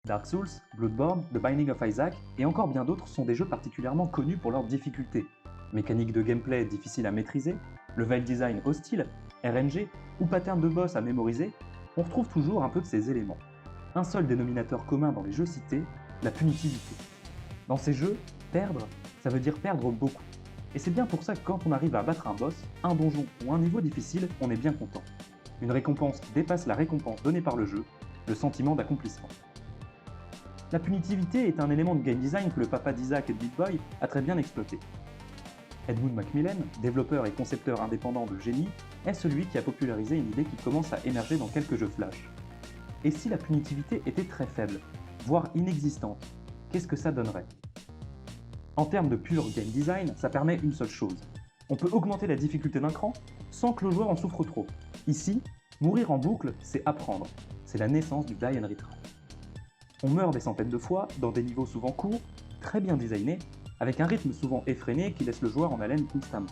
Dark Souls, Bloodborne, The Binding of Isaac et encore bien d'autres sont des jeux particulièrement connus pour leur difficulté. Mécanique de gameplay difficile à maîtriser, level design hostile, RNG ou pattern de boss à mémoriser, on retrouve toujours un peu de ces éléments. Un seul dénominateur commun dans les jeux cités, la punitivité. Dans ces jeux, perdre, ça veut dire perdre beaucoup. Et c'est bien pour ça que quand on arrive à battre un boss, un donjon ou un niveau difficile, on est bien content. Une récompense qui dépasse la récompense donnée par le jeu, le sentiment d'accomplissement. La punitivité est un élément de game design que le papa d'Isaac et de Big Boy a très bien exploité. Edmund Macmillan, développeur et concepteur indépendant de Génie, est celui qui a popularisé une idée qui commence à émerger dans quelques jeux Flash. Et si la punitivité était très faible, voire inexistante, qu'est-ce que ça donnerait? En termes de pur game design, ça permet une seule chose. On peut augmenter la difficulté d'un cran sans que le joueur en souffre trop. Ici, mourir en boucle, c'est apprendre. C'est la naissance du die and retry. On meurt des centaines de fois, dans des niveaux souvent courts, très bien designés, avec un rythme souvent effréné qui laisse le joueur en haleine constamment.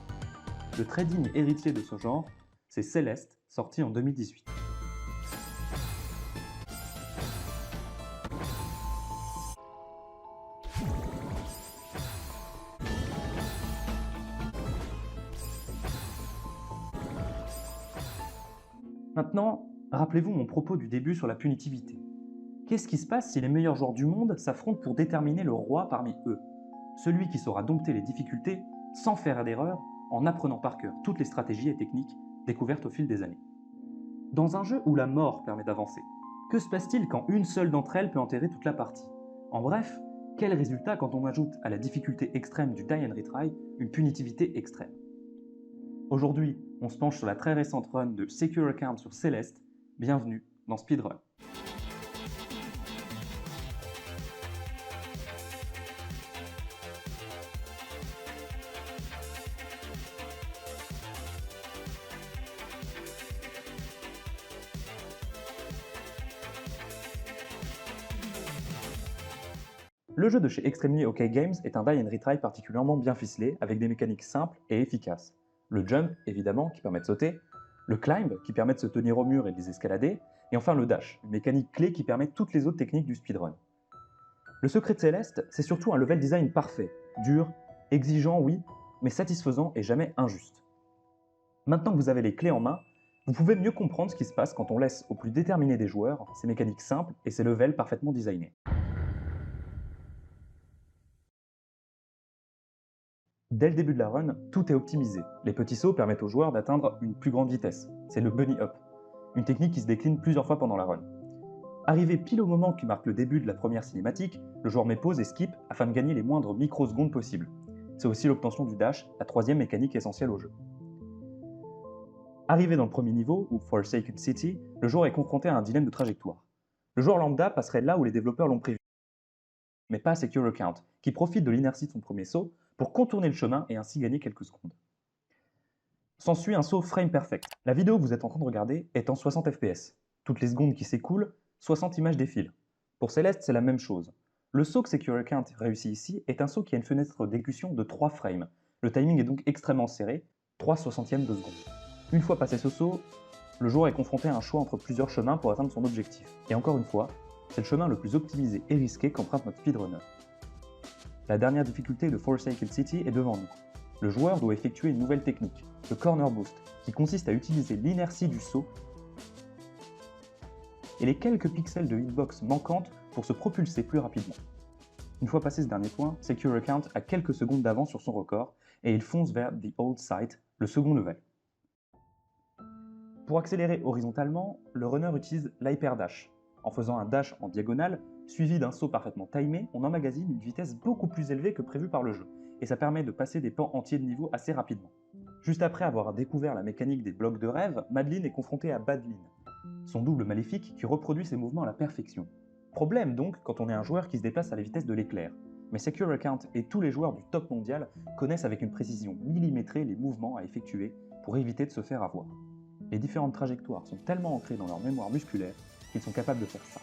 Le très digne héritier de ce genre, c'est Celeste, sorti en 2018. Maintenant, rappelez-vous mon propos du début sur la punitivité. Qu'est-ce qui se passe si les meilleurs joueurs du monde s'affrontent pour déterminer le roi parmi eux? Celui qui saura dompter les difficultés sans faire d'erreur, en apprenant par cœur toutes les stratégies et techniques découvertes au fil des années. Dans un jeu où la mort permet d'avancer, que se passe-t-il quand une seule d'entre elles peut enterrer toute la partie? En bref, quel résultat quand on ajoute à la difficulté extrême du die and retry une punitivité extrême? Aujourd'hui, on se penche sur la très récente run de Secure Account sur Celeste. Bienvenue dans Speedrun. Le jeu de chez Extremely OK Games est un die and retry particulièrement bien ficelé, avec des mécaniques simples et efficaces. Le jump, évidemment, qui permet de sauter, le climb, qui permet de se tenir au mur et de les escalader, et enfin le dash, une mécanique clé qui permet toutes les autres techniques du speedrun. Le secret de Celeste, c'est surtout un level design parfait, dur, exigeant oui, mais satisfaisant et jamais injuste. Maintenant que vous avez les clés en main, vous pouvez mieux comprendre ce qui se passe quand on laisse au plus déterminé des joueurs ces mécaniques simples et ces levels parfaitement designés. Dès le début de la run, tout est optimisé. Les petits sauts permettent aux joueurs d'atteindre une plus grande vitesse. C'est le bunny hop, une technique qui se décline plusieurs fois pendant la run. Arrivé pile au moment qui marque le début de la première cinématique, le joueur met pause et skip afin de gagner les moindres microsecondes possibles. C'est aussi l'obtention du dash, la troisième mécanique essentielle au jeu. Arrivé dans le premier niveau, ou Forsaken City, le joueur est confronté à un dilemme de trajectoire. Le joueur lambda passerait là où les développeurs l'ont prévu, mais pas Secure Account, qui profite de l'inertie de son premier saut pour contourner le chemin et ainsi gagner quelques secondes. S'ensuit un saut frame perfect. La vidéo que vous êtes en train de regarder est en 60 fps. Toutes les secondes qui s'écoulent, 60 images défilent. Pour Celeste, c'est la même chose. Le saut que Secure Account réussit ici est un saut qui a une fenêtre d'exécution de 3 frames. Le timing est donc extrêmement serré, 3 soixantièmes de seconde. Une fois passé ce saut, le joueur est confronté à un choix entre plusieurs chemins pour atteindre son objectif. Et encore une fois, c'est le chemin le plus optimisé et risqué qu'emprunte notre speedrunner. La dernière difficulté de Forsaken City est devant nous. Le joueur doit effectuer une nouvelle technique, le Corner Boost, qui consiste à utiliser l'inertie du saut et les quelques pixels de hitbox manquantes pour se propulser plus rapidement. Une fois passé ce dernier point, Secure Account a quelques secondes d'avance sur son record et il fonce vers The Old Site, le second level. Pour accélérer horizontalement, le runner utilise l'hyper dash. En faisant un dash en diagonale, suivi d'un saut parfaitement timé, on emmagasine une vitesse beaucoup plus élevée que prévu par le jeu, et ça permet de passer des pans entiers de niveau assez rapidement. Juste après avoir découvert la mécanique des blocs de rêve, Madeline est confrontée à Badline, son double maléfique qui reproduit ses mouvements à la perfection. Problème donc quand on est un joueur qui se déplace à la vitesse de l'éclair. Mais Secure Account et tous les joueurs du top mondial connaissent avec une précision millimétrée les mouvements à effectuer pour éviter de se faire avoir. Les différentes trajectoires sont tellement ancrées dans leur mémoire musculaire qu'ils sont capables de faire ça.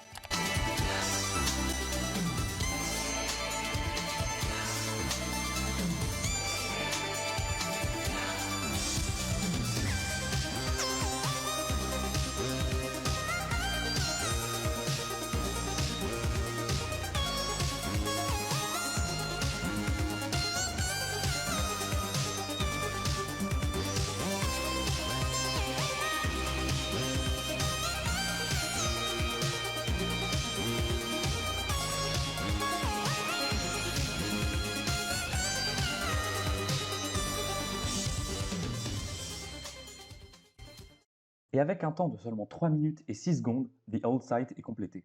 Et avec un temps de seulement 3 minutes et 6 secondes, The Old Site est complété.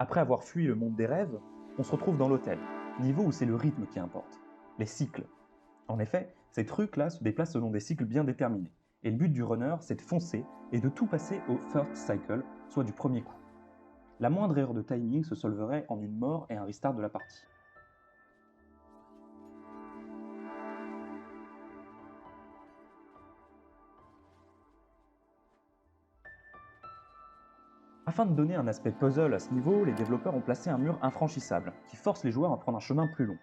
Après avoir fui le monde des rêves, on se retrouve dans l'hôtel, niveau où c'est le rythme qui importe, les cycles. En effet, ces trucs-là se déplacent selon des cycles bien déterminés, et le but du runner, c'est de foncer et de tout passer au first cycle, soit du premier coup. La moindre erreur de timing se solverait en une mort et un restart de la partie. Afin de donner un aspect puzzle à ce niveau, les développeurs ont placé un mur infranchissable, qui force les joueurs à prendre un chemin plus long.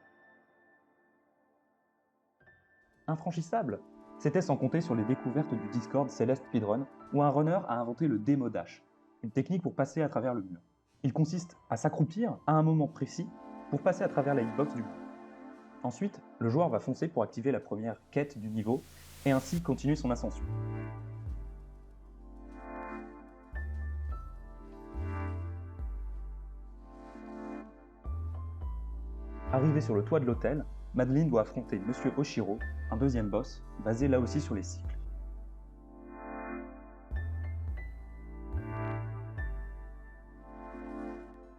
Infranchissable? C'était sans compter sur les découvertes du Discord Celeste Speedrun, où un runner a inventé le Demo Dash, une technique pour passer à travers le mur. Il consiste à s'accroupir à un moment précis pour passer à travers la hitbox du mur. Ensuite, le joueur va foncer pour activer la première quête du niveau, et ainsi continuer son ascension. Arrivé sur le toit de l'hôtel, Madeline doit affronter Monsieur Oshiro, un deuxième boss, basé là aussi sur les cycles.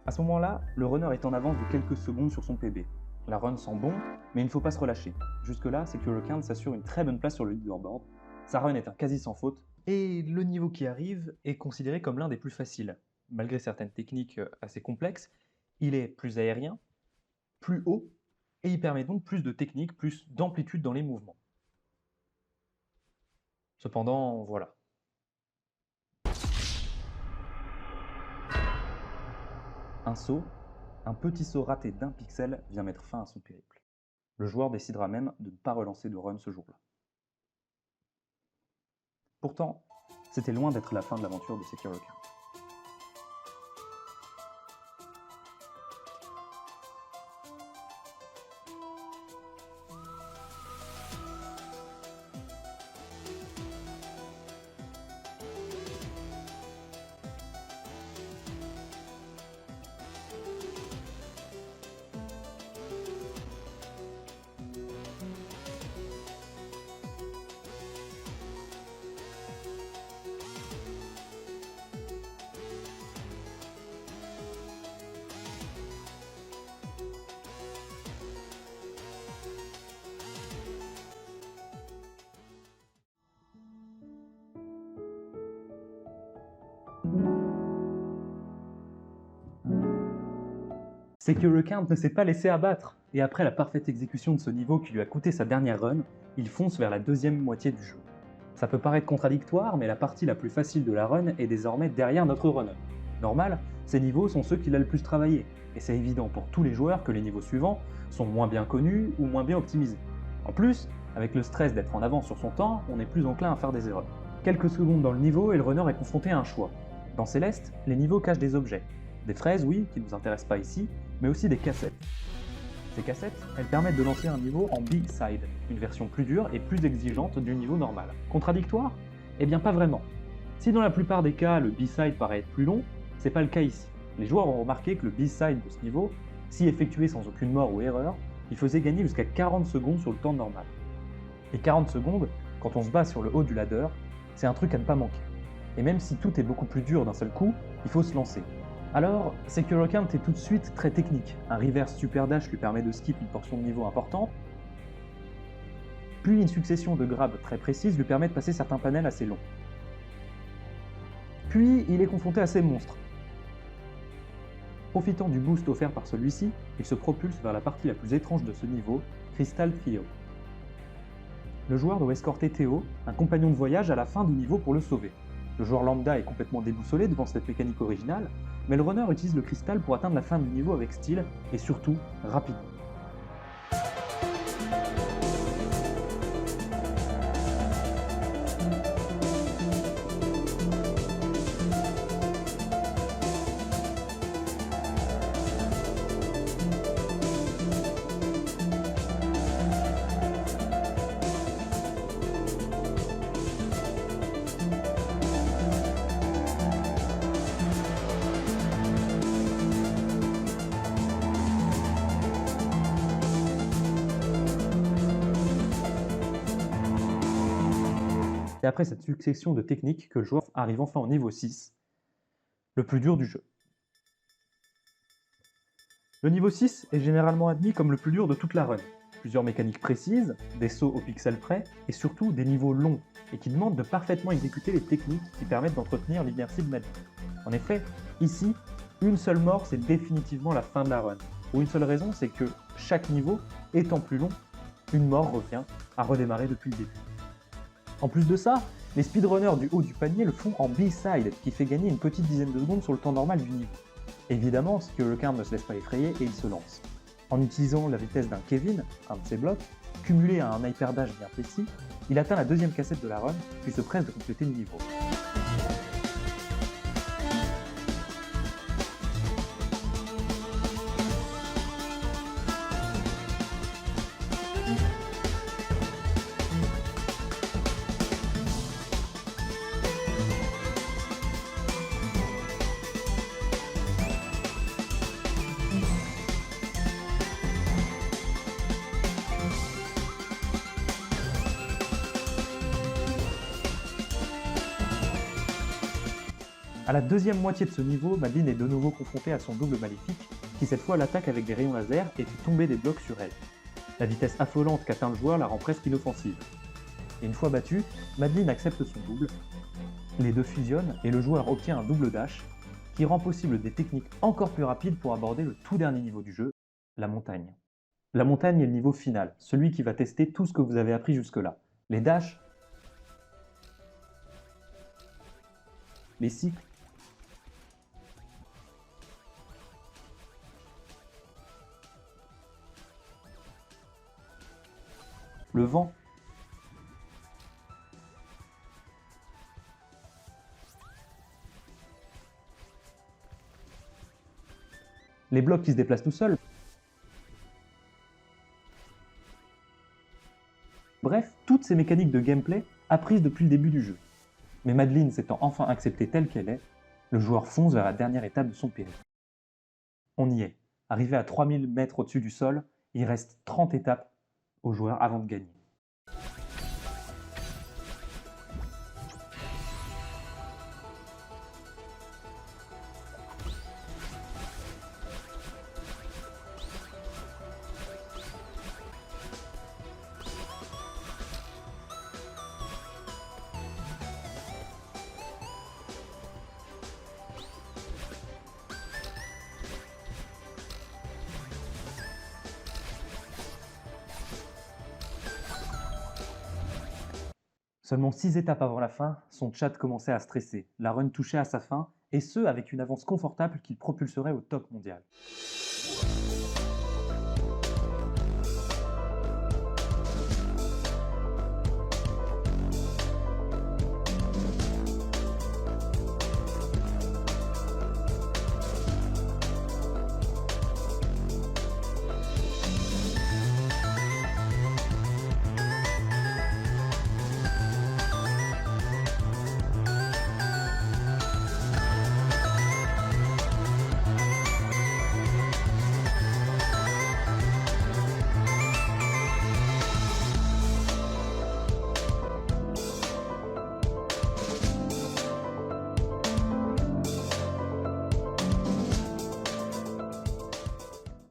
À ce moment-là, le runner est en avance de quelques secondes sur son PB. La run sent bon, mais il ne faut pas se relâcher. Jusque-là, Secure s'assure une très bonne place sur le leaderboard. Sa run est un quasi sans faute, et le niveau qui arrive est considéré comme l'un des plus faciles. Malgré certaines techniques assez complexes, il est plus aérien, plus haut, et il permet donc plus de technique, plus d'amplitude dans les mouvements. Cependant, voilà. Un saut, un petit saut raté d'1 pixel vient mettre fin à son périple. Le joueur décidera même de ne pas relancer de run ce jour-là. Pourtant, c'était loin d'être la fin de l'aventure de Secure Account. Secure Account ne s'est pas laissé abattre, et après la parfaite exécution de ce niveau qui lui a coûté sa dernière run, il fonce vers la deuxième moitié du jeu. Ça peut paraître contradictoire, mais la partie la plus facile de la run est désormais derrière notre runner. Normal, ces niveaux sont ceux qu'il a le plus travaillé, et c'est évident pour tous les joueurs que les niveaux suivants sont moins bien connus ou moins bien optimisés. En plus, avec le stress d'être en avance sur son temps, on est plus enclin à faire des erreurs. Quelques secondes dans le niveau et le runner est confronté à un choix. Dans Céleste, les niveaux cachent des objets. Des fraises, oui, qui ne nous intéressent pas ici, mais aussi des cassettes. Ces cassettes, elles permettent de lancer un niveau en B-side, une version plus dure et plus exigeante du niveau normal. Contradictoire? Eh bien pas vraiment. Si dans la plupart des cas le B-side paraît être plus long, c'est pas le cas ici. Les joueurs ont remarqué que le B-side de ce niveau, si effectué sans aucune mort ou erreur, il faisait gagner jusqu'à 40 secondes sur le temps normal. Et 40 secondes, quand on se bat sur le haut du ladder, c'est un truc à ne pas manquer. Et même si tout est beaucoup plus dur d'un seul coup, il faut se lancer. Alors, Secure Account est tout de suite très technique. Un reverse super dash lui permet de skip une portion de niveau importante, puis une succession de grabs très précises lui permet de passer certains panels assez longs. Puis, il est confronté à ces monstres. Profitant du boost offert par celui-ci, il se propulse vers la partie la plus étrange de ce niveau, Crystal Theo. Le joueur doit escorter Theo, un compagnon de voyage, à la fin du niveau pour le sauver. Le joueur lambda est complètement déboussolé devant cette mécanique originale, mais le runner utilise le cristal pour atteindre la fin du niveau avec style et surtout rapidement. C'est après cette succession de techniques que le joueur arrive enfin au niveau 6, le plus dur du jeu. Le niveau 6 est généralement admis comme le plus dur de toute la run. Plusieurs mécaniques précises, des sauts au pixel près, et surtout des niveaux longs, et qui demandent de parfaitement exécuter les techniques qui permettent d'entretenir l'inertie de Madeleine. En effet, ici, une seule mort, c'est définitivement la fin de la run. Pour une seule raison, c'est que chaque niveau étant plus long, une mort revient à redémarrer depuis le début. En plus de ça, les speedrunners du haut du panier le font en B-side, qui fait gagner une petite dizaine de secondes sur le temps normal du niveau. Évidemment, Secure ne se laisse pas effrayer et il se lance. En utilisant la vitesse d'un Kevin, un de ses blocs, cumulé à un hyper dash bien précis, il atteint la deuxième cassette de la run, puis se presse de compléter le niveau. À la deuxième moitié de ce niveau, Madeleine est de nouveau confrontée à son double maléfique, qui cette fois l'attaque avec des rayons laser et fait tomber des blocs sur elle. La vitesse affolante qu'atteint le joueur la rend presque inoffensive. Et une fois battue, Madeleine accepte son double, les deux fusionnent et le joueur obtient un double dash, qui rend possible des techniques encore plus rapides pour aborder le tout dernier niveau du jeu, la montagne. La montagne est le niveau final, celui qui va tester tout ce que vous avez appris jusque-là. Les dashs, les cycles, le vent, les blocs qui se déplacent tout seuls. Bref, toutes ces mécaniques de gameplay apprises depuis le début du jeu. Mais Madeleine s'étant enfin acceptée telle qu'elle est, le joueur fonce vers la dernière étape de son périple. On y est. Arrivé à 3000 mètres au-dessus du sol, il reste 30 étapes au joueur avant de gagner. Seulement 6 étapes avant la fin, son chat commençait à stresser. La run touchait à sa fin, et ce avec une avance confortable qui le propulserait au top mondial.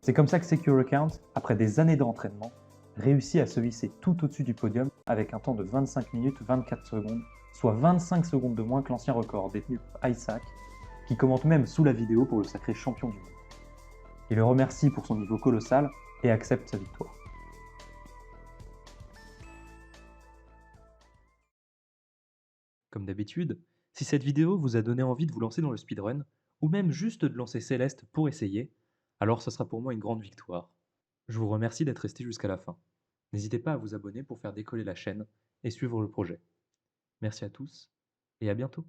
C'est comme ça que Secure Account, après des années d'entraînement, réussit à se hisser tout au-dessus du podium avec un temps de 25 minutes 24 secondes, soit 25 secondes de moins que l'ancien record détenu par Isaac, qui commente même sous la vidéo pour le sacré champion du monde. Il le remercie pour son niveau colossal et accepte sa victoire. Comme d'habitude, si cette vidéo vous a donné envie de vous lancer dans le speedrun, ou même juste de lancer Céleste pour essayer, alors ce sera pour moi une grande victoire. Je vous remercie d'être resté jusqu'à la fin. N'hésitez pas à vous abonner pour faire décoller la chaîne et suivre le projet. Merci à tous et à bientôt.